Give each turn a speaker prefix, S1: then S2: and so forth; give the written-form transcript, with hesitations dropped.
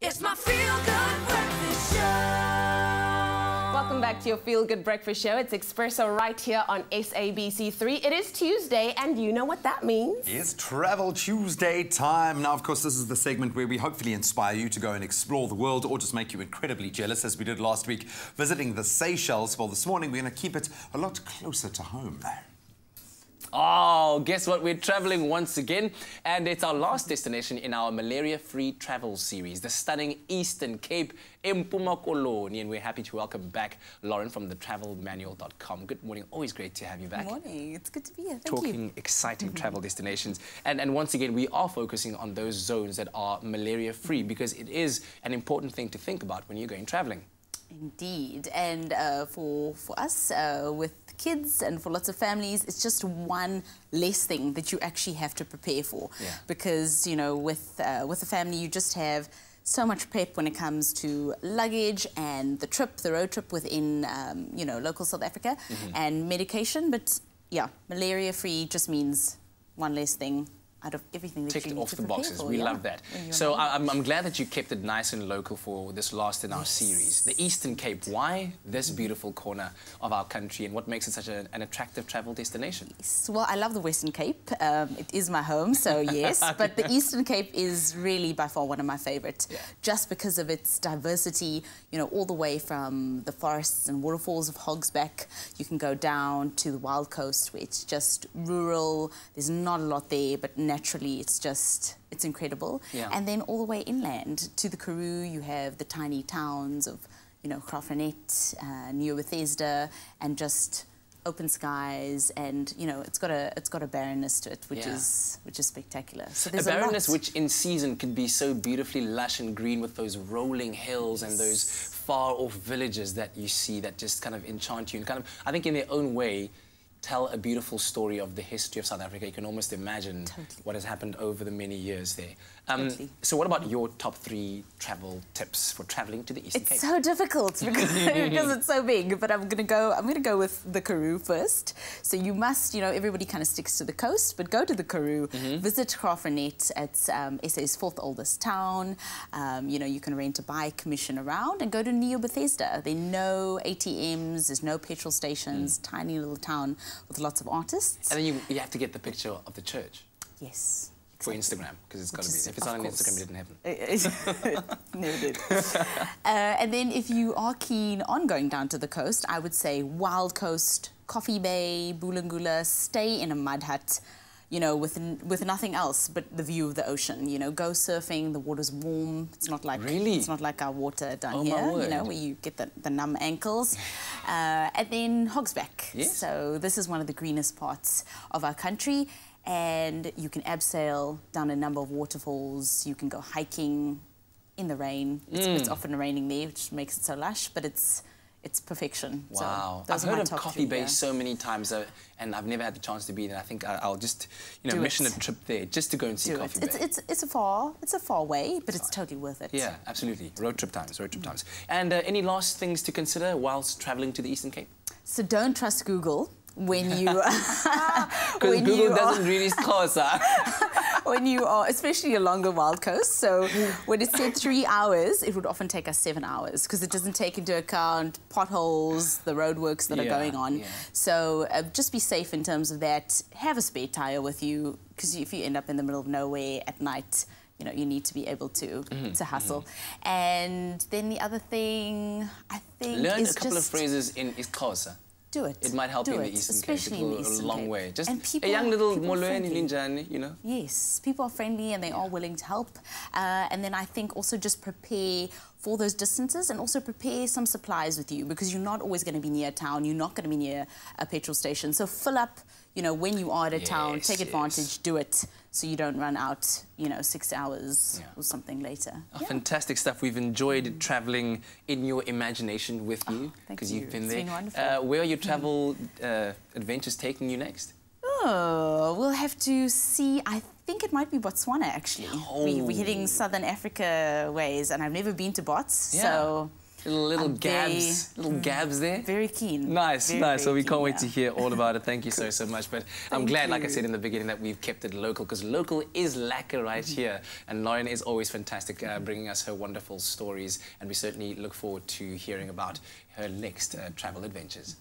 S1: It's my feel-good breakfast show.
S2: Welcome back to your feel-good breakfast show. It's Expresso right here on SABC3. It is Tuesday, and you know what that means.
S3: It's Travel Tuesday time. Now, of course, this is the segment where we hopefully inspire you to go and explore the world or just make you incredibly jealous, as we did last week, visiting the Seychelles. Well, this morning, we're going to keep it a lot closer to home.
S4: Oh, guess what? We're traveling once again, and it's our last destination in our malaria-free travel series, the stunning Eastern Cape, Mpuma Koloni, and we're happy to welcome back Lauren from thetravelmanual.com. Good morning. Always great to have you back.
S5: Good morning. It's good to be here. Thank you.
S4: Talking exciting travel destinations. And once again, we are focusing on those zones that are malaria-free because it is an important thing to think about when you're going traveling.
S5: Indeed. And for us, with kids and for lots of families, it's just one less thing that you actually have to prepare for.
S4: Yeah.
S5: Because, you know, with a family, you just have so much prep when it comes to luggage and the road trip within, you know, local South Africa and medication. But, yeah, malaria-free just means one less thing out of everything that
S4: Ticked
S5: you need
S4: off
S5: to
S4: the
S5: prepare
S4: boxes.
S5: for.
S4: We
S5: Yeah.
S4: love that. So I'm glad that you kept it nice and local for this last in our series. The Eastern Cape. Why this beautiful corner of our country, and what makes it such an attractive travel destination?
S5: Well, I love the Western Cape. It is my home, so yes. But the Eastern Cape is really by far one of my favourites, just because of its diversity. You know, all the way from the forests and waterfalls of Hogsback, you can go down to the Wild Coast, where it's just rural. There's not a lot there, but naturally it's incredible.
S4: Yeah.
S5: And then all the way inland to the Karoo, you have the tiny towns of, you know, Graaff-Reinet, New Bethesda, and just open skies, and you know, it's got a barrenness to it, which is spectacular. So there's
S4: a barrenness which in season can be so beautifully lush and green, with those rolling hills and those far off villages that you see that just kind of enchant you and kind of, I think in their own way, tell a beautiful story of the history of South Africa. You can almost imagine what has happened over the many years there. So what about your top 3 travel tips for travelling to the Eastern Cape?
S5: It's so difficult because it's so big, but I'm gonna go with the Karoo first. So you must, you know, everybody kind of sticks to the coast, but go to the Karoo, visit Graaff-Reinet. It's SA's 4th oldest town. You know, you can rent a bike, commission around, and go to New Bethesda. There are no ATMs, there's no petrol stations, tiny little town with lots of artists.
S4: And then you have to get the picture of the church.
S5: Yes.
S4: For Instagram, because it's got to be. If it's not on Instagram, it didn't happen.
S5: Never did. And then if you are keen on going down to the coast, I would say Wild Coast, Coffee Bay, Bulangula, stay in a mud hut, you know, with nothing else but the view of the ocean. You know, go surfing, the water's warm. It's not like it's not like our water down here, you know, where you get the numb ankles. And then Hogsback.
S4: Yes.
S5: So this is one of the greenest parts of our country. And you can abseil down a number of waterfalls. You can go hiking in the rain. It's often raining there, which makes it so lush, but it's perfection.
S4: Wow.
S5: So
S4: I've heard of Coffee Bay so many times, and I've never had the chance to be there. I think I'll just, you know, mission a trip there just to go and see Coffee Bay.
S5: It's a far way, but it's totally worth it.
S4: Yeah, absolutely. Road trip times. And any last things to consider whilst travelling to the Eastern Cape?
S5: So don't trust Google when you...
S4: Because Google doesn't really score,
S5: when you are, especially a longer Wild Coast. So when it said 3 hours, it would often take us 7 hours because it doesn't take into account potholes, the roadworks that are going on. So just be safe in terms of that. Have a spare tire with you, because if you end up in the middle of nowhere at night, you know, you need to be able to hustle. And then the other thing, I think,
S4: learn a couple of phrases in Xhosa.
S5: Do it.
S4: It might help you in the Eastern Cape. It will go a long way. Just
S5: people,
S4: a young little Molweni Linjani, you know?
S5: Yes, people are friendly and they are willing to help. And then I think also just prepare for those distances, and also prepare some supplies with you, because you're not always going to be near a town. You're not going to be near a petrol station. So fill up, you know, when you are at a town, take advantage, do it, so you don't run out, you know, 6 hours or something later.
S4: Fantastic stuff. We've enjoyed travelling in your imagination with you, because you've been there.
S5: It's been wonderful.
S4: Where are your travel adventures taking you next?
S5: Oh, we'll have to see. I think it might be Botswana, actually. We're heading Southern Africa ways, and I've never been to Bots, so
S4: Little
S5: I'm
S4: gabs there.
S5: Very keen.
S4: Nice,
S5: Very,
S4: nice. So
S5: very
S4: we can't
S5: keen,
S4: wait
S5: yeah.
S4: to hear all about it. Thank you so much. But I'm glad, like I
S5: you.
S4: said in the beginning, that we've kept it local, because local is lekker right here. And Lauren is always fantastic, bringing us her wonderful stories. And we certainly look forward to hearing about her next travel adventures.